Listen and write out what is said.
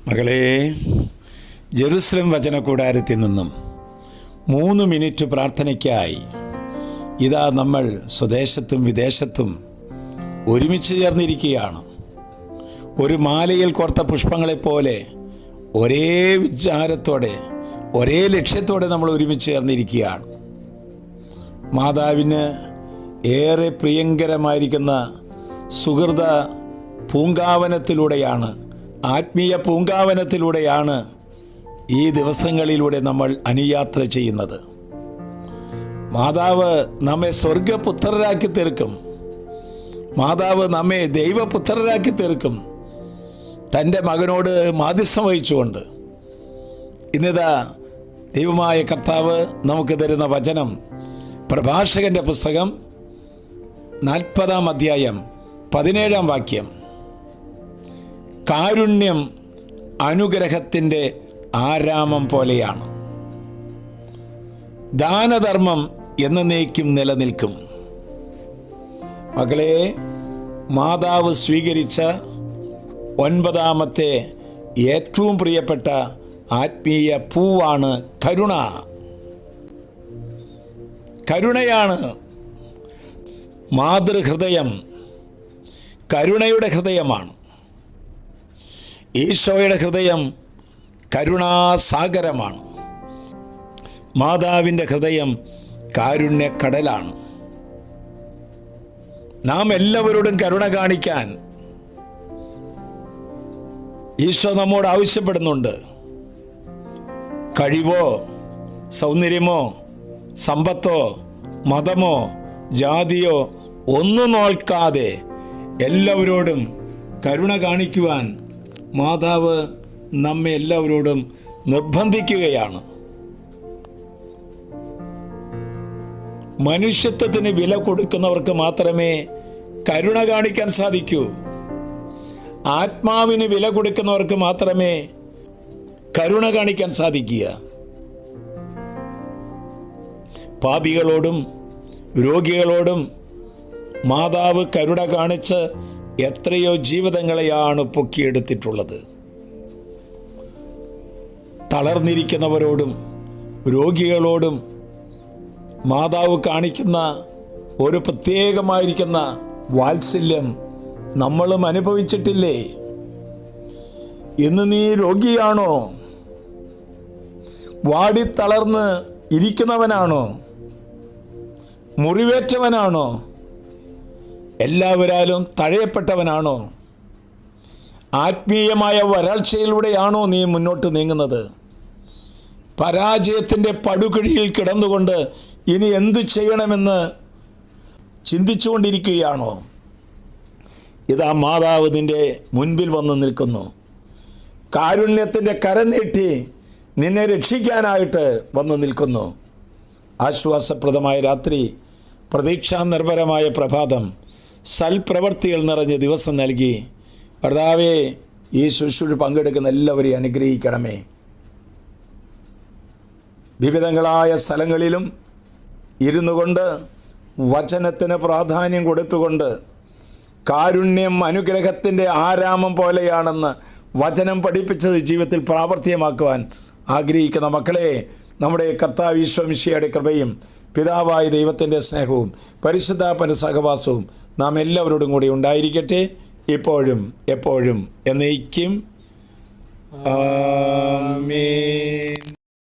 മകളെ, ജെറുസലേം വചനകൂടാരത്തിൽ നിന്നും 3 മിനിറ്റ് പ്രാർത്ഥനയ്ക്കായി ഇതാ നമ്മൾ സ്വദേശത്തും വിദേശത്തും ഒരുമിച്ച് ചേർന്നിരിക്കുകയാണ്. ഒരു മാലയിൽ കോർത്ത പുഷ്പങ്ങളെപ്പോലെ ഒരേ വിചാരത്തോടെ ഒരേ ലക്ഷ്യത്തോടെ നമ്മൾ ഒരുമിച്ച് ചേർന്നിരിക്കുകയാണ്. മാതാവിന് ഏറെ പ്രിയങ്കരമായിരിക്കുന്ന സുഹൃത പൂങ്കാവനത്തിലൂടെയാണ്, ആത്മീയ പൂങ്കാവനത്തിലൂടെയാണ് ഈ ദിവസങ്ങളിലൂടെ നമ്മൾ അനുയാത്ര ചെയ്യുന്നത്. മാതാവ് നമ്മെ സ്വർഗപുത്രരാക്കി തീർക്കും. മാതാവ് നമ്മെ ദൈവപുത്രരാക്കി തീർക്കും, തൻ്റെ മകനോട് മാധ്യസ്ഥം വഹിച്ചുകൊണ്ട്. ഇന്നിതാ ദൈവമായ കർത്താവ് നമുക്ക് തരുന്ന വചനം പ്രഭാഷകൻ്റെ പുസ്തകം 40-ാം അധ്യായം 17-ാം വാക്യം. കാരുണ്യം അനുഗ്രഹത്തിൻ്റെ ആരാമം പോലെയാണ്, ദാനധർമ്മം എന്നേക്കും നിലനിൽക്കും. മകളെ, മാതാവ് സ്വീകരിച്ച 9ാമത്തെ ഏറ്റവും പ്രിയപ്പെട്ട ആത്മീയ പൂവാണ് കരുണ. കരുണയാണ് മാതൃഹൃദയം, കരുണയുടെ ഹൃദയമാണ്. ഈശോയുടെ ഹൃദയം കരുണാസാഗരമാണ്. മാതാവിൻ്റെ ഹൃദയം കാരുണ്യക്കടലാണ്. നാം എല്ലാവരോടും കരുണ കാണിക്കാൻ ഈശോ നമ്മോട് ആവശ്യപ്പെടുന്നുണ്ട്. കഴിവോ സൗന്ദര്യമോ സമ്പത്തോ മതമോ ജാതിയോ ഒന്നും നോക്കാതെ എല്ലാവരോടും കരുണ കാണിക്കുവാൻ മാതാവ് നമ്മെ എല്ലാവരോടും നിർബന്ധിക്കുകയാണ്. മനുഷ്യത്വത്തിന് വില കൊടുക്കുന്നവർക്ക് മാത്രമേ കരുണ കാണിക്കാൻ സാധിക്കൂ. ആത്മാവിന് വില കൊടുക്കുന്നവർക്ക് മാത്രമേ കരുണ കാണിക്കാൻ സാധിക്കുക. പാപികളോടും രോഗികളോടും മാതാവ് കരുണ കാണിച്ച് എത്രയോ ജീവിതങ്ങളെയാണ് പൊക്കിയെടുത്തിട്ടുള്ളത്. തളർന്നിരിക്കുന്നവരോടും രോഗികളോടും മാതാവ് കാണിക്കുന്ന ഒരു പ്രത്യേകമായിരിക്കുന്ന വാത്സല്യം നമ്മളും അനുഭവിച്ചിട്ടില്ലേ? ഇന്ന് നീ രോഗിയാണോ? വാടിത്തളർന്ന് ഇരിക്കുന്നവനാണോ? മുറിവേറ്റവനാണോ? എല്ലാവരാലും തഴയപ്പെട്ടവനാണോ? ആത്മീയമായ വരൾച്ചയിലൂടെയാണോ നീ മുന്നോട്ട് നീങ്ങുന്നത്? പരാജയത്തിൻ്റെ പടുകുഴിയിൽ കിടന്നുകൊണ്ട് ഇനി എന്തു ചെയ്യണമെന്ന് ചിന്തിച്ചുകൊണ്ടിരിക്കുകയാണോ? ഇതാ മാതാവ് നിൻ്റെ മുൻപിൽ വന്ന് നിൽക്കുന്നു. കാരുണ്യത്തിൻ്റെ കരം നീട്ടി നിന്നെ രക്ഷിക്കാനായിട്ട് വന്ന് നിൽക്കുന്നു. ആശ്വാസപ്രദമായ രാത്രി, പ്രതീക്ഷാനിർഭരമായ പ്രഭാതം, സൽപ്രവർത്തികൾ നിറഞ്ഞ ദിവസം നൽകി കർത്താവേ, ഈ ശുശ്രൂഷ പങ്കെടുക്കുന്ന എല്ലാവരെയും അനുഗ്രഹിക്കണമേ. വിവിധങ്ങളായ സ്ഥലങ്ങളിലും ഇരുന്നു കൊണ്ട് വചനത്തിന് പ്രാധാന്യം കൊടുത്തുകൊണ്ട് കാരുണ്യം അനുഗ്രഹത്തിൻ്റെ ആരാമം പോലെയാണെന്ന് വചനം പഠിപ്പിച്ചത് ജീവിതത്തിൽ പ്രാവർത്തികമാക്കുവാൻ ആഗ്രഹിക്കുന്ന മക്കളെ, നമ്മുടെ കർത്താവ് ഈശോ മിശിഹായുടെ കൃപയും പിതാവായ ദൈവത്തിൻ്റെ സ്നേഹവും പരിശുദ്ധാത്മാവിന്റെ സഹവാസവും നാം എല്ലാവരോടും കൂടി ഉണ്ടായിരിക്കട്ടെ, ഇപ്പോഴും എപ്പോഴും എന്നേക്കും. ആമേൻ.